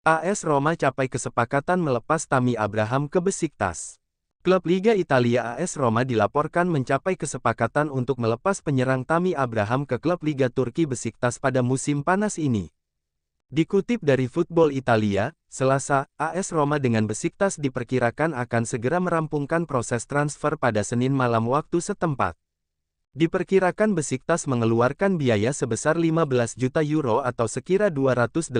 AS Roma capai kesepakatan melepas Tammy Abraham ke Besiktas. Klub Liga Italia AS Roma dilaporkan mencapai kesepakatan untuk melepas penyerang Tammy Abraham ke klub Liga Turki Besiktas pada musim panas ini. Dikutip dari Football Italia, Selasa, AS Roma dengan Besiktas diperkirakan akan segera merampungkan proses transfer pada Senin malam waktu setempat. Diperkirakan Besiktas mengeluarkan biaya sebesar 15 juta euro atau sekira 285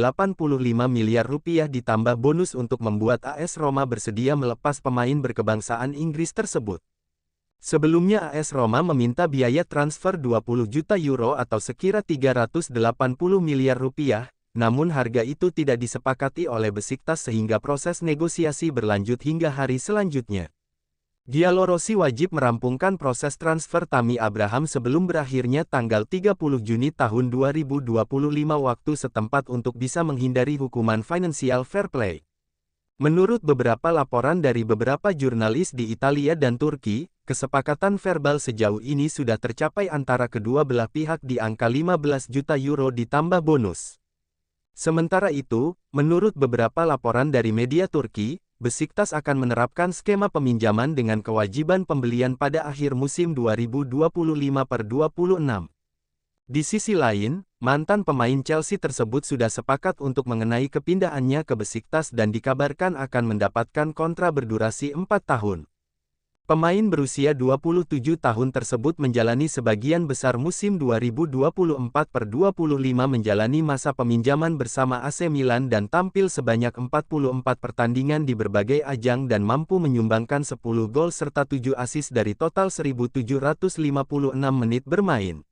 miliar rupiah ditambah bonus untuk membuat AS Roma bersedia melepas pemain berkebangsaan Inggris tersebut. Sebelumnya AS Roma meminta biaya transfer 20 juta euro atau sekira 380 miliar rupiah, namun harga itu tidak disepakati oleh Besiktas sehingga proses negosiasi berlanjut hingga hari selanjutnya. Giallorossi wajib merampungkan proses transfer Tammy Abraham sebelum berakhirnya tanggal 30 Juni tahun 2025 waktu setempat untuk bisa menghindari hukuman financial fair play. Menurut beberapa laporan dari beberapa jurnalis di Italia dan Turki, kesepakatan verbal sejauh ini sudah tercapai antara kedua belah pihak di angka 15 juta euro ditambah bonus. Sementara itu, menurut beberapa laporan dari media Turki, Besiktas akan menerapkan skema peminjaman dengan kewajiban pembelian pada akhir musim 2025/26. Di sisi lain, mantan pemain Chelsea tersebut sudah sepakat untuk mengenai kepindahannya ke Besiktas dan dikabarkan akan mendapatkan kontrak berdurasi 4 tahun. Pemain berusia 27 tahun tersebut menjalani sebagian besar musim 2024/25 menjalani masa peminjaman bersama AC Milan dan tampil sebanyak 44 pertandingan di berbagai ajang dan mampu menyumbangkan 10 gol serta 7 assist dari total 1.756 menit bermain.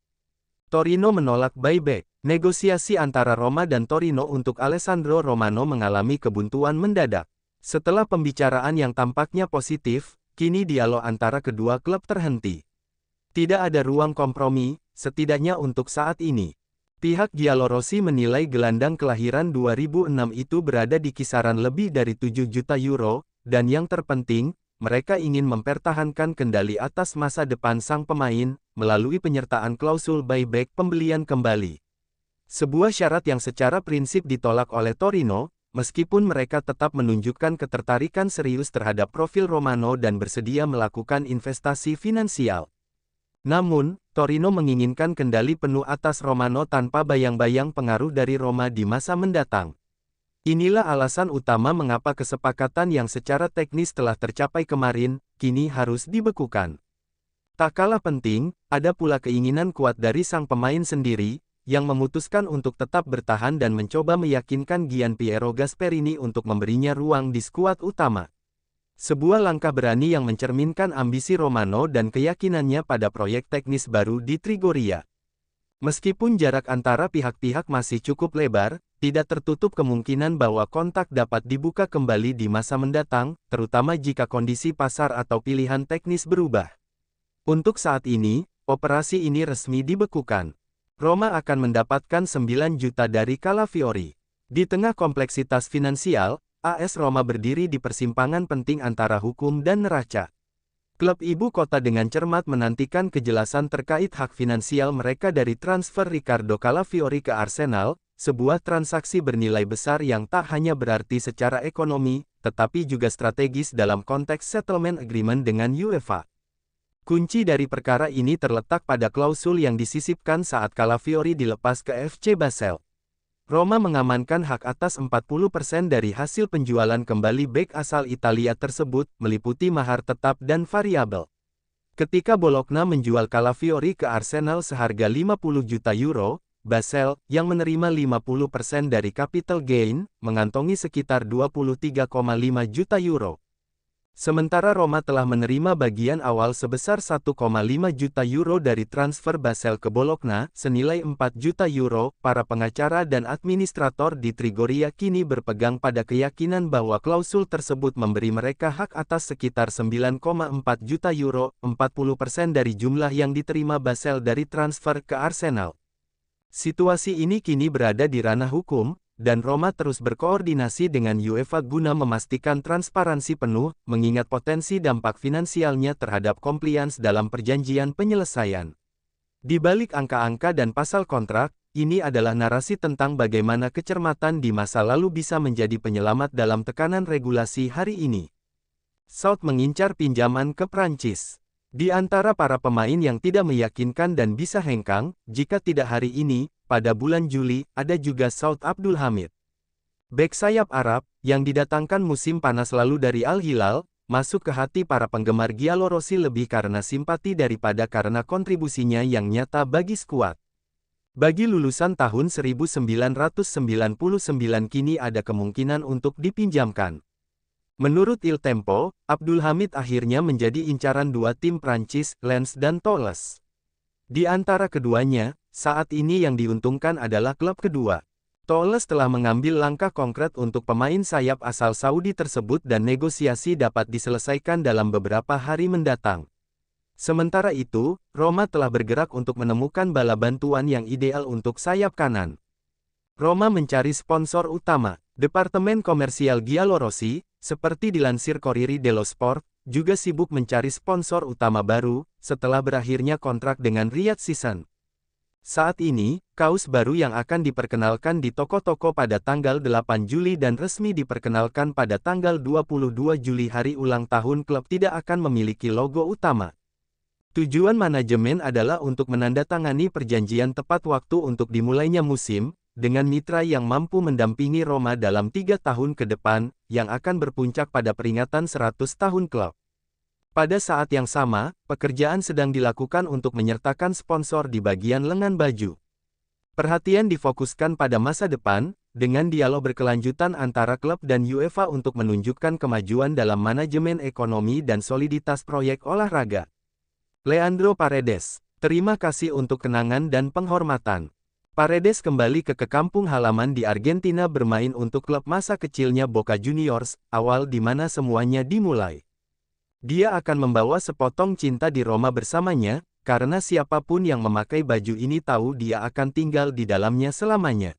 Torino menolak buyback. Negosiasi antara Roma dan Torino untuk Alessandro Romano mengalami kebuntuan mendadak. Setelah pembicaraan yang tampaknya positif, kini dialog antara kedua klub terhenti. Tidak ada ruang kompromi, setidaknya untuk saat ini. Pihak Giallorossi menilai gelandang kelahiran 2006 itu berada di kisaran lebih dari 7 juta euro, dan yang terpenting, mereka ingin mempertahankan kendali atas masa depan sang pemain, melalui penyertaan klausul buyback pembelian kembali. Sebuah syarat yang secara prinsip ditolak oleh Torino, meskipun mereka tetap menunjukkan ketertarikan serius terhadap profil Romano dan bersedia melakukan investasi finansial. Namun, Torino menginginkan kendali penuh atas Romano tanpa bayang-bayang pengaruh dari Roma di masa mendatang. Inilah alasan utama mengapa kesepakatan yang secara teknis telah tercapai kemarin, kini harus dibekukan. Tak kalah penting, ada pula keinginan kuat dari sang pemain sendiri, yang memutuskan untuk tetap bertahan dan mencoba meyakinkan Gianpiero Gasperini untuk memberinya ruang di skuad utama. Sebuah langkah berani yang mencerminkan ambisi Romano dan keyakinannya pada proyek teknis baru di Trigoria. Meskipun jarak antara pihak-pihak masih cukup lebar, tidak tertutup kemungkinan bahwa kontak dapat dibuka kembali di masa mendatang, terutama jika kondisi pasar atau pilihan teknis berubah. Untuk saat ini, operasi ini resmi dibekukan. Roma akan mendapatkan 9 juta dari Calafiori. Di tengah kompleksitas finansial, AS Roma berdiri di persimpangan penting antara hukum dan neraca. Klub ibu kota dengan cermat menantikan kejelasan terkait hak finansial mereka dari transfer Riccardo Calafiori ke Arsenal, sebuah transaksi bernilai besar yang tak hanya berarti secara ekonomi, tetapi juga strategis dalam konteks settlement agreement dengan UEFA. Kunci dari perkara ini terletak pada klausul yang disisipkan saat Calafiori dilepas ke FC Basel. Roma mengamankan hak atas 40% dari hasil penjualan kembali bek asal Italia tersebut, meliputi mahar tetap dan variabel. Ketika Bologna menjual Calafiori ke Arsenal seharga 50 juta euro, Basel, yang menerima 50% dari capital gain, mengantongi sekitar 23,5 juta euro. Sementara Roma telah menerima bagian awal sebesar 1,5 juta euro dari transfer Basel ke Bologna, senilai 4 juta euro. Para pengacara dan administrator di Trigoria kini berpegang pada keyakinan bahwa klausul tersebut memberi mereka hak atas sekitar 9,4 juta euro, 40% dari jumlah yang diterima Basel dari transfer ke Arsenal. Situasi ini kini berada di ranah hukum, dan Roma terus berkoordinasi dengan UEFA guna memastikan transparansi penuh, mengingat potensi dampak finansialnya terhadap compliance dalam perjanjian penyelesaian. Di balik angka-angka dan pasal kontrak, ini adalah narasi tentang bagaimana kecermatan di masa lalu bisa menjadi penyelamat dalam tekanan regulasi hari ini. South mengincar pinjaman ke Prancis. Di antara para pemain yang tidak meyakinkan dan bisa hengkang, jika tidak hari ini, pada bulan Juli, ada juga Saud Abdul Hamid. Bek sayap Arab, yang didatangkan musim panas lalu dari Al Hilal, masuk ke hati para penggemar Giallorossi lebih karena simpati daripada karena kontribusinya yang nyata bagi skuad. Bagi lulusan tahun 1999 kini ada kemungkinan untuk dipinjamkan. Menurut Il Tempo, Abdul Hamid akhirnya menjadi incaran dua tim Prancis, Lens dan Toulouse. Di antara keduanya, saat ini yang diuntungkan adalah klub kedua. Toulouse telah mengambil langkah konkret untuk pemain sayap asal Saudi tersebut dan negosiasi dapat diselesaikan dalam beberapa hari mendatang. Sementara itu, Roma telah bergerak untuk menemukan bala bantuan yang ideal untuk sayap kanan. Roma mencari sponsor utama. Departemen Komersial Giallorossi, seperti dilansir Corriere dello Sport, juga sibuk mencari sponsor utama baru, setelah berakhirnya kontrak dengan Riyadh Season. Saat ini, kaos baru yang akan diperkenalkan di toko-toko pada tanggal 8 Juli dan resmi diperkenalkan pada tanggal 22 Juli hari ulang tahun klub tidak akan memiliki logo utama. Tujuan manajemen adalah untuk menandatangani perjanjian tepat waktu untuk dimulainya musim, dengan mitra yang mampu mendampingi Roma dalam 3 tahun ke depan, yang akan berpuncak pada peringatan 100 tahun klub. Pada saat yang sama, pekerjaan sedang dilakukan untuk menyertakan sponsor di bagian lengan baju. Perhatian difokuskan pada masa depan, dengan dialog berkelanjutan antara klub dan UEFA untuk menunjukkan kemajuan dalam manajemen ekonomi dan soliditas proyek olahraga. Leandro Paredes, terima kasih untuk kenangan dan penghormatan. Paredes kembali ke kampung halaman di Argentina bermain untuk klub masa kecilnya Boca Juniors, awal di mana semuanya dimulai. Dia akan membawa sepotong cinta di Roma bersamanya, karena siapapun yang memakai baju ini tahu dia akan tinggal di dalamnya selamanya.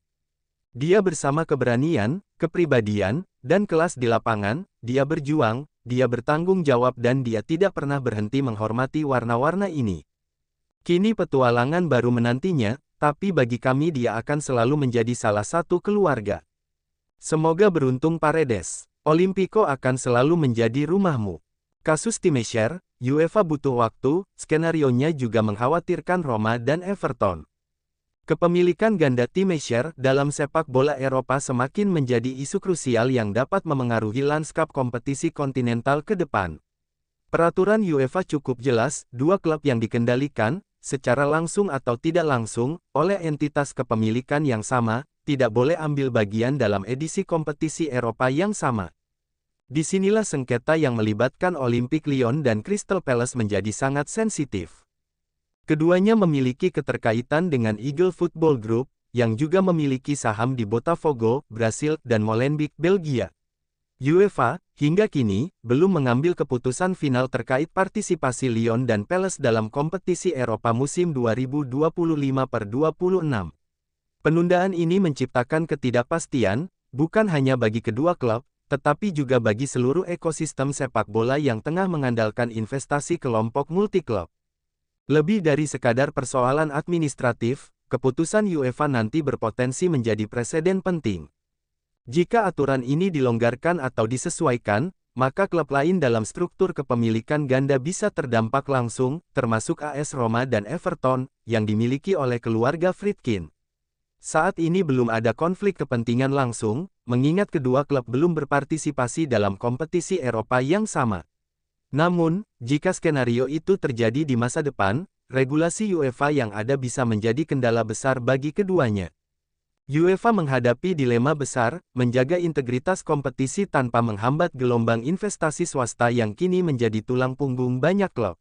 Dia bersama keberanian, kepribadian, dan kelas di lapangan, dia berjuang, dia bertanggung jawab dan dia tidak pernah berhenti menghormati warna-warna ini. Kini petualangan baru menantinya, tapi bagi kami dia akan selalu menjadi salah satu keluarga. Semoga beruntung Paredes. Olimpico akan selalu menjadi rumahmu. Kasus Timeshare, UEFA butuh waktu, skenarionya juga mengkhawatirkan Roma dan Everton. Kepemilikan ganda Timeshare dalam sepak bola Eropa semakin menjadi isu krusial yang dapat memengaruhi lanskap kompetisi kontinental ke depan. Peraturan UEFA cukup jelas, dua klub yang dikendalikan, secara langsung atau tidak langsung, oleh entitas kepemilikan yang sama, tidak boleh ambil bagian dalam edisi kompetisi Eropa yang sama. Disinilah sengketa yang melibatkan Olympique Lyon dan Crystal Palace menjadi sangat sensitif. Keduanya memiliki keterkaitan dengan Eagle Football Group, yang juga memiliki saham di Botafogo, Brasil, dan Molenbeek, Belgia. UEFA, hingga kini, belum mengambil keputusan final terkait partisipasi Lyon dan Palace dalam kompetisi Eropa musim 2025/26. Penundaan ini menciptakan ketidakpastian, bukan hanya bagi kedua klub, tetapi juga bagi seluruh ekosistem sepak bola yang tengah mengandalkan investasi kelompok multiklub. Lebih dari sekadar persoalan administratif, keputusan UEFA nanti berpotensi menjadi preseden penting. Jika aturan ini dilonggarkan atau disesuaikan, maka klub lain dalam struktur kepemilikan ganda bisa terdampak langsung, termasuk AS Roma dan Everton, yang dimiliki oleh keluarga Friedkin. Saat ini belum ada konflik kepentingan langsung, mengingat kedua klub belum berpartisipasi dalam kompetisi Eropa yang sama. Namun, jika skenario itu terjadi di masa depan, regulasi UEFA yang ada bisa menjadi kendala besar bagi keduanya. UEFA menghadapi dilema besar, menjaga integritas kompetisi tanpa menghambat gelombang investasi swasta yang kini menjadi tulang punggung banyak klub.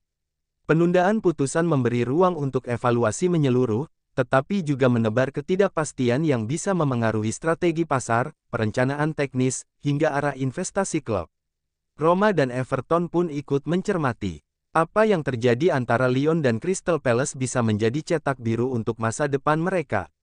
Penundaan putusan memberi ruang untuk evaluasi menyeluruh, tetapi juga menebar ketidakpastian yang bisa memengaruhi strategi pasar, perencanaan teknis, hingga arah investasi klub. Roma dan Everton pun ikut mencermati. Apa yang terjadi antara Lyon dan Crystal Palace bisa menjadi cetak biru untuk masa depan mereka.